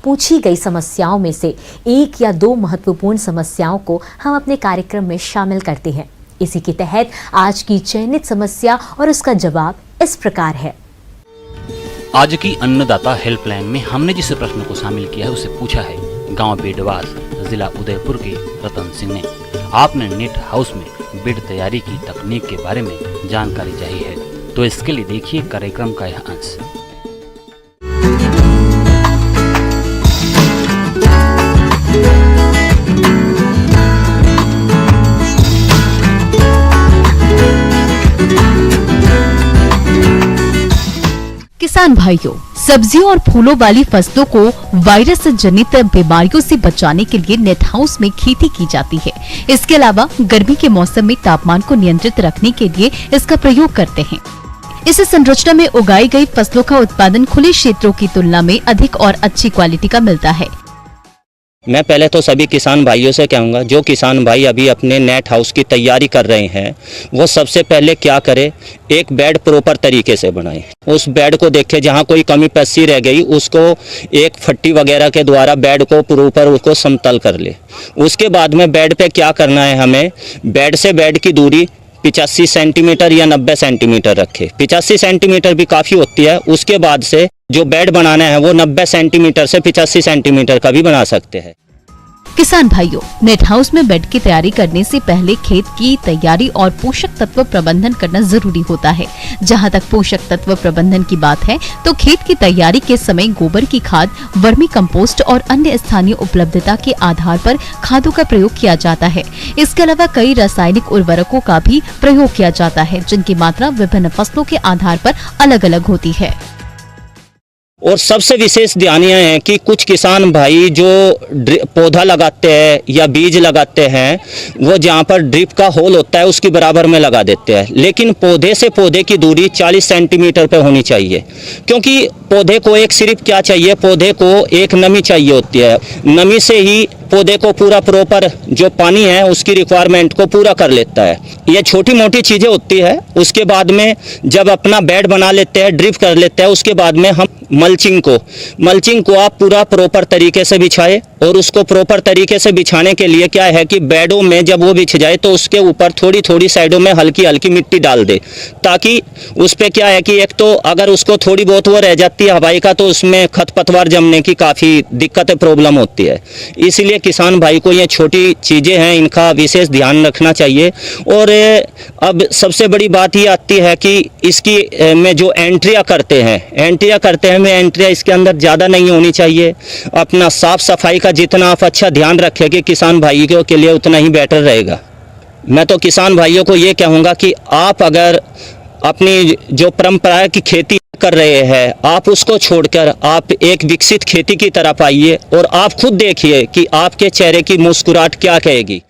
पूछी गई समस्याओं में से 1 या 2 महत्वपूर्ण समस्याओं को हम अपने कार्यक्रम में शामिल करते हैं। इसी के तहत आज की चयनित समस्या और उसका जवाब इस प्रकार है। आज की अन्नदाता हेल्पलाइन में हमने जिस प्रश्न को शामिल किया है उसे पूछा है गांव बेडवास जिला उदयपुर के रतन सिंह ने। आपने नेट हाउस में बेड तैयारी की तकनीक के बारे में जानकारी चाहिए है, तो इसके लिए देखिए कार्यक्रम का यह अंश। किसान भाइयों, सब्जियों और फूलों वाली फसलों को वायरस जनित बीमारियों से बचाने के लिए नेट हाउस में खेती की जाती है। इसके अलावा गर्मी के मौसम में तापमान को नियंत्रित रखने के लिए इसका प्रयोग करते हैं। इस संरचना में उगाई गई फसलों का उत्पादन खुले क्षेत्रों की तुलना में अधिक और अच्छी क्वालिटी का मिलता है। मैं पहले तो सभी किसान भाइयों से कहूँगा, जो किसान भाई अभी अपने नेट हाउस की तैयारी कर रहे हैं वो सबसे पहले क्या करें, एक बेड प्रॉपर तरीके से बनाएं। उस बेड को देखें, जहाँ कोई कमी पेशी रह गई उसको एक फट्टी वगैरह के द्वारा बेड को प्रॉपर उसको समतल कर ले। उसके बाद में बेड पे क्या करना है, हमें बेड से बेड की दूरी 85 सेंटीमीटर या 90 सेंटीमीटर रखे। 85 सेंटीमीटर भी काफ़ी होती है। उसके बाद से जो बेड बनाना है वो 90 सेंटीमीटर से 85 सेंटीमीटर का भी बना सकते हैं। किसान भाइयों, नेट हाउस में बेड की तैयारी करने से पहले खेत की तैयारी और पोषक तत्व प्रबंधन करना जरूरी होता है। जहां तक पोषक तत्व प्रबंधन की बात है तो खेत की तैयारी के समय गोबर की खाद, वर्मी कंपोस्ट और अन्य स्थानीय उपलब्धता के आधार पर खादों का प्रयोग किया जाता है। इसके अलावा कई रासायनिक उर्वरकों का भी प्रयोग किया जाता है, जिनकी मात्रा विभिन्न फसलों के आधार पर अलग अलग होती है। और सबसे विशेष ध्यान यह है कि कुछ किसान भाई जो पौधा लगाते हैं या बीज लगाते हैं वो जहाँ पर ड्रिप का होल होता है उसके बराबर में लगा देते हैं, लेकिन पौधे से पौधे की दूरी 40 सेंटीमीटर पर होनी चाहिए। क्योंकि पौधे को एक सिर्फ क्या चाहिए, पौधे को एक नमी चाहिए होती है। नमी से ही पौधे को पूरा प्रॉपर जो पानी है उसकी रिक्वायरमेंट को पूरा कर लेता है। ये छोटी मोटी चीज़ें होती है। उसके बाद में जब अपना बेड बना लेते हैं, ड्रिप कर लेते हैं, उसके बाद में हम मल्चिंग को आप पूरा प्रॉपर तरीके से बिछाए। और उसको प्रॉपर तरीके से बिछाने के लिए क्या है कि बेडों में जब वो बिछ जाए तो उसके ऊपर थोड़ी थोड़ी साइडों में हल्की हल्की मिट्टी डाल दे, ताकि उस पर क्या है कि एक तो अगर उसको थोड़ी बहुत वो रह जाती है हवाई का तो उसमें खरपतवार जमने की काफ़ी दिक्कतें प्रॉब्लम होती है। इसलिए किसान भाई को ये छोटी चीज़ें हैं, इनका विशेष ध्यान रखना चाहिए। और अब सबसे बड़ी बात ये आती है कि इसकी में जो एंट्रियाँ करते हैं में एंट्रियाँ इसके अंदर ज़्यादा नहीं होनी चाहिए। अपना साफ़ सफाई का जितना आप अच्छा ध्यान रखेंगे किसान भाइयों के लिए उतना ही बेटर रहेगा। मैं तो किसान भाइयों को ये कहूँगा कि आप अगर अपनी जो परंपरा की खेती कर रहे हैं आप उसको छोड़कर आप एक विकसित खेती की तरफ आइए और आप खुद देखिए कि आपके चेहरे की मुस्कुराहट क्या कहेगी।